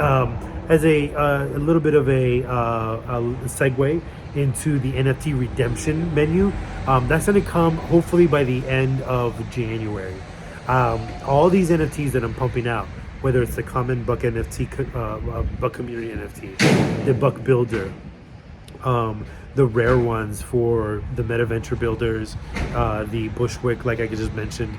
As a little bit of a segue into the NFT redemption menu, that's going to come hopefully by the end of January. All these NFTs that I'm pumping out, whether it's the common Buck NFT, Buck Community NFT, the Buck Builder, the rare ones for the Metaventure builders, the Bushwick, like I just mentioned,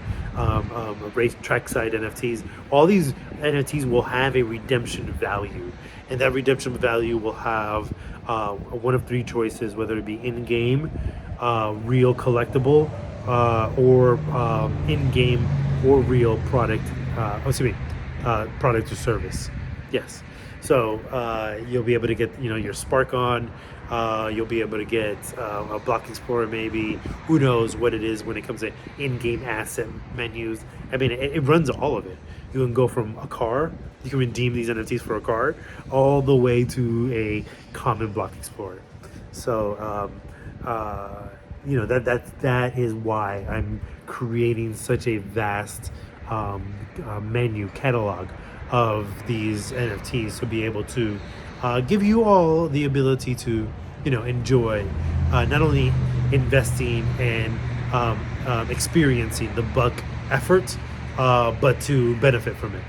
race trackside NFTs. All these NFTs will have a redemption value, and that redemption value will have one of three choices, whether it be in-game, real collectible, or in-game or real product. Product or service. Yes. So you'll be able to get your Spark on. You'll be able to get a Block Explorer, maybe. Who knows what it is when it comes to in-game asset menus. I mean, it runs all of it. You can go from a car, you can redeem these NFTs for a car, all the way to a common Block Explorer. So that is why I'm creating such a vast menu catalog of these NFTs to be able to give you all the ability to enjoy not only investing and experiencing the Buck effort, but to benefit from it.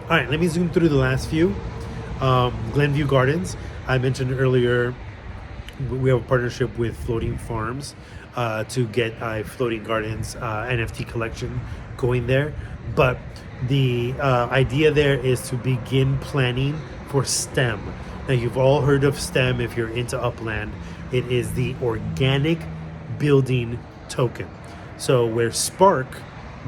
All right, let me zoom through the last few. Glenview Gardens, I mentioned earlier, we have a partnership with Floating Farms to get a Floating Gardens NFT collection going there. But the idea there is to begin planning for STEM. Now, you've all heard of STEM if you're into Upland. It is the organic building token. So where Spark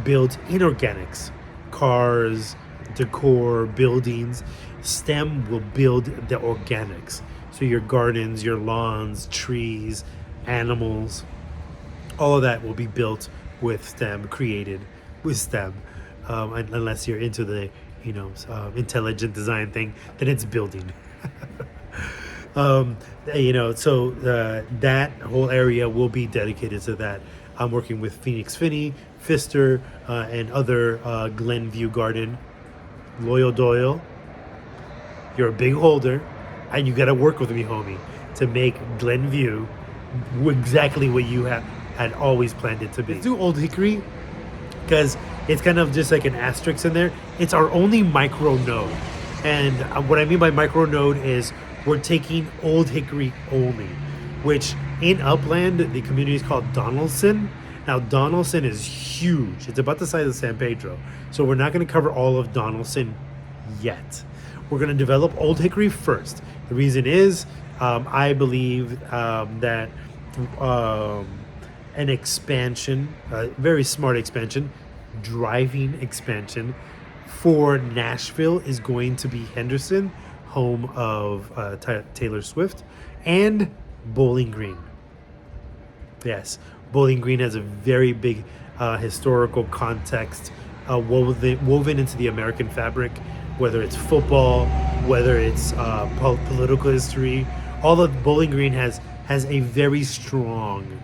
builds inorganics, cars, decor, buildings, STEM will build the organics. So your gardens, your lawns, trees, animals, all of that will be built with STEM, created with STEM. Unless you're into the intelligent design thing, then it's building. That whole area will be dedicated to that. I'm working with Phoenix Finney, Pfister, and other Glenview Garden. Loyal Doyle, you're a big holder, and you got to work with me, homie, to make Glenview exactly what you had always planned it to be. Let's do Old Hickory, because it's kind of just like an asterisk in there. It's our only micro node. And what I mean by micro node is we're taking Old Hickory only, which in Upland, the community is called Donaldson. Now, Donaldson is huge. It's about the size of San Pedro. So we're not going to cover all of Donaldson yet. We're going to develop Old Hickory first. The reason is I believe that an expansion, a very smart expansion, driving expansion for Nashville is going to be Henderson, home of Taylor Swift, and Bowling Green. Yes, Bowling Green has a very big historical context woven into the American fabric, whether it's football, whether it's political history. All of Bowling Green has a very strong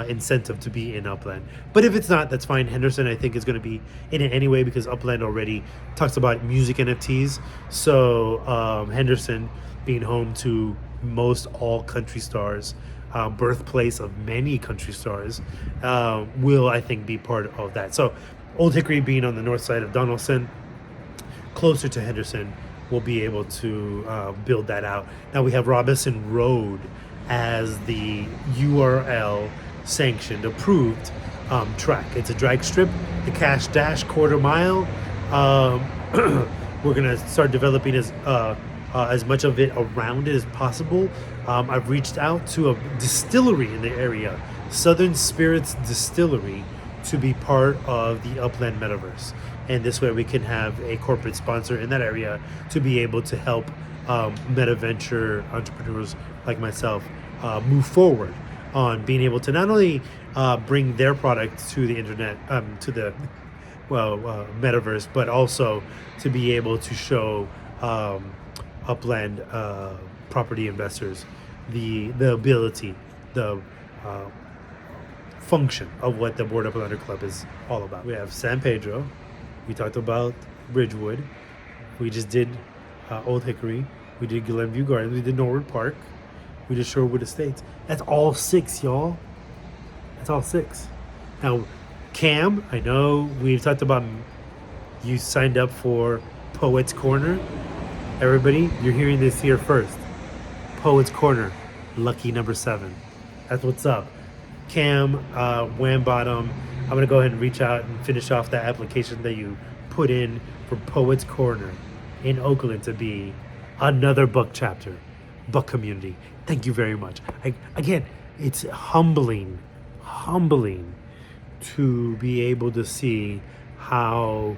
incentive to be in Upland. But if it's not, that's fine. Henderson, I think, is going to be in it anyway because Upland already talks about music NFTs. So Henderson, being home to most all country stars, birthplace of many country stars, will, I think, be part of that. So Old Hickory being on the north side of Donaldson, closer to Henderson, we'll be able to build that out. Now we have Robinson Road as the URL sanctioned, approved track. It's a drag strip, the Cash Dash quarter mile. We're gonna start developing as much of it around it as possible. I've reached out to a distillery in the area, Southern Spirits Distillery, to be part of the Upland Metaverse. And this way we can have a corporate sponsor in that area to be able to help metaventure entrepreneurs like myself move forward on being able to not only bring their product to the internet, to the metaverse, but also to be able to show Upland property investors the ability, the function of what the Bored Uplander Club is all about. We have San Pedro, we talked about Ridgewood, We just did Old Hickory. We did Glenview Gardens. We did Norwood Park. We did Shorewood Estates. That's all 6, y'all. That's all 6. Now, Cam, I know we've talked about you signed up for Poets Corner. Everybody, you're hearing this here first. Poets Corner, lucky number 7. That's what's up. Cam, Wham Bottom, I'm going to go ahead and reach out and finish off that application that you put in for Poets Corner in Oakland to be another BUC chapter, BUC community. Thank you very much. Again, it's humbling to be able to see how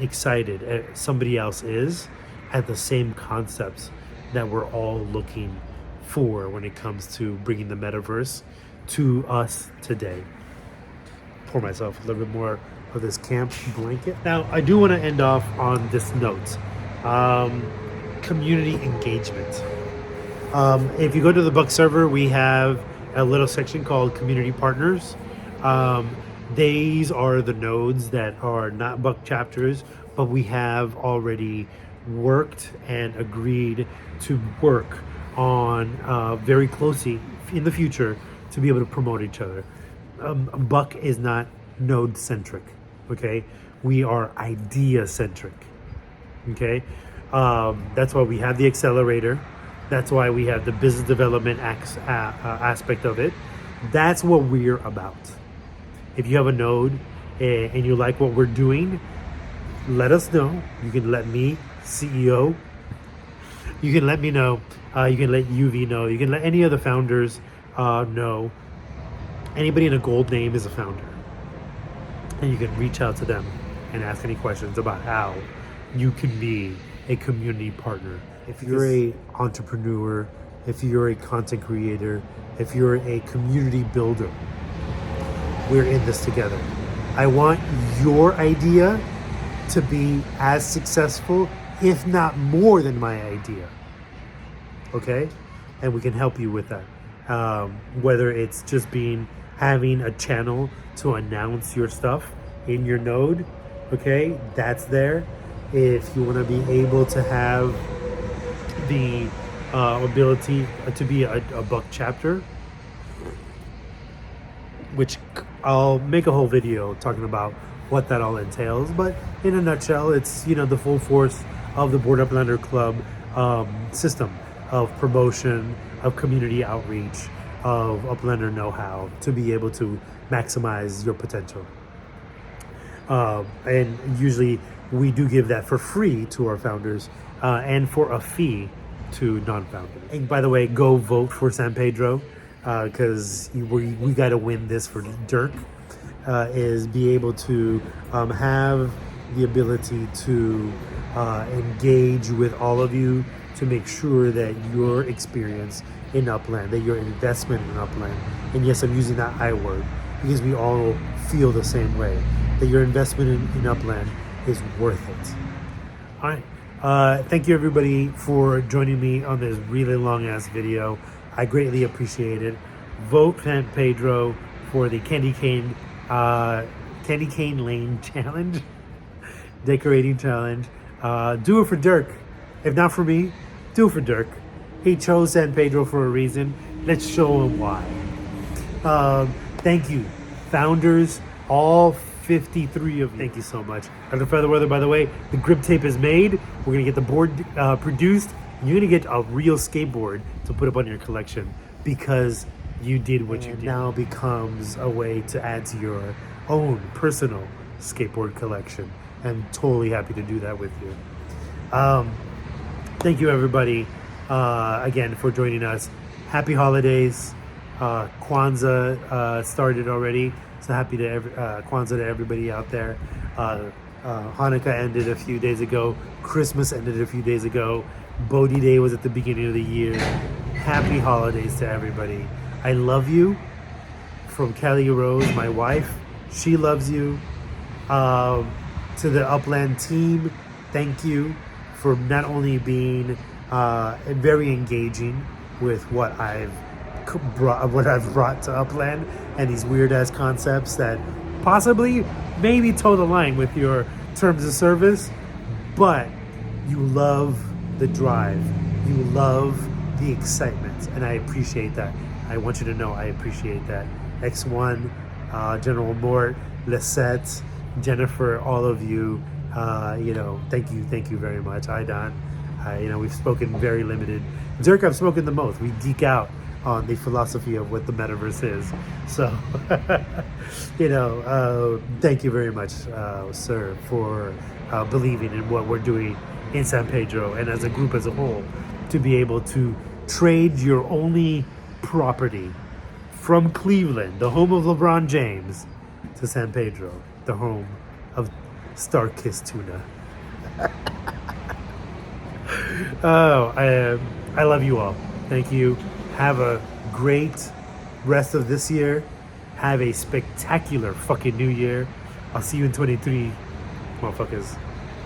excited somebody else is at the same concepts that we're all looking for when it comes to bringing the metaverse to us today. Pour myself a little bit more of this camp blanket. Now, I do want to end off on this note. Community engagement. If you go to the BUC server, we have a little section called Community Partners. These are the nodes that are not BUC chapters, but we have already worked and agreed to work on very closely in the future to be able to promote each other. BUC is not node centric, okay? We are idea centric, okay? That's why we have the accelerator. That's why we have the business development aspect of it. That's what we're about. If you have a node and you like what we're doing, let us know. You can let me, CEO. You can let me know. You can let UV know. You can let any of the founders know. Anybody in a gold name is a founder. And you can reach out to them and ask any questions about how you can be a community partner. If you're a entrepreneur, if you're a content creator, if you're a community builder, we're in this together. I want your idea to be as successful, if not more than my idea. Okay? And we can help you with that. Whether it's just having a channel to announce your stuff in your node, okay, that's there. If you want to be able to have the ability to be a BUC chapter, which I'll make a whole video talking about what that all entails, but in a nutshell, it's the full force of the Bored Uplander Club system of promotion, of community outreach, of Uplander know-how to be able to maximize your potential. And usually we do give that for free to our founders and for a fee to non-founders. And by the way, go vote for San Pedro because we got to win this for Dirk. Is be able to have the ability to engage with all of you to make sure that your experience in Upland, that your investment in Upland, and yes, I'm using that I word because we all feel the same way, that your investment in Upland is worth it. All right. Thank you everybody for joining me on this really long ass video. I greatly appreciate it. Vote San Pedro for the Candy Cane Lane Challenge, decorating challenge. Do it for Dirk. If not for me, do it for Dirk. He chose San Pedro for a reason. Let's show him why. Thank you, founders, all 53 of you. Thank you so much. Under Feather Weather, by the way, the grip tape is made. We're gonna get the board produced. And you're gonna get a real skateboard to put up on your collection because you did what you did. Now becomes a way to add to your own personal skateboard collection. I'm totally happy to do that with you. Thank you everybody again for joining us. Happy holidays. Kwanzaa started already, so happy to Kwanzaa to everybody out there. Hanukkah ended a few days ago. Christmas ended a few days ago. Bodhi Day was at the beginning of the year. Happy holidays to everybody. I love you. From Kelly Rose, my wife. She loves you. To the Upland team, thank you for not only being very engaging with what I've brought to Upland and these weird ass concepts that possibly maybe toe the line with your terms of service, but You love the drive. You love the excitement, and I appreciate that. I want you to know I appreciate that. X1, General Mort, Lisette, Jennifer, all of you, thank you very much. Idon, we've spoken very limited. Dirk, I've spoken the most. We geek out on the philosophy of what the metaverse is. So, thank you very much, sir, for believing in what we're doing in San Pedro and as a group as a whole, to be able to trade your only property from Cleveland, the home of LeBron James, to San Pedro, the home of Star-Kissed Tuna. I love you all. Thank you. Have a great rest of this year. Have a spectacular fucking new year. I'll see you in 23, motherfuckers.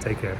Take care.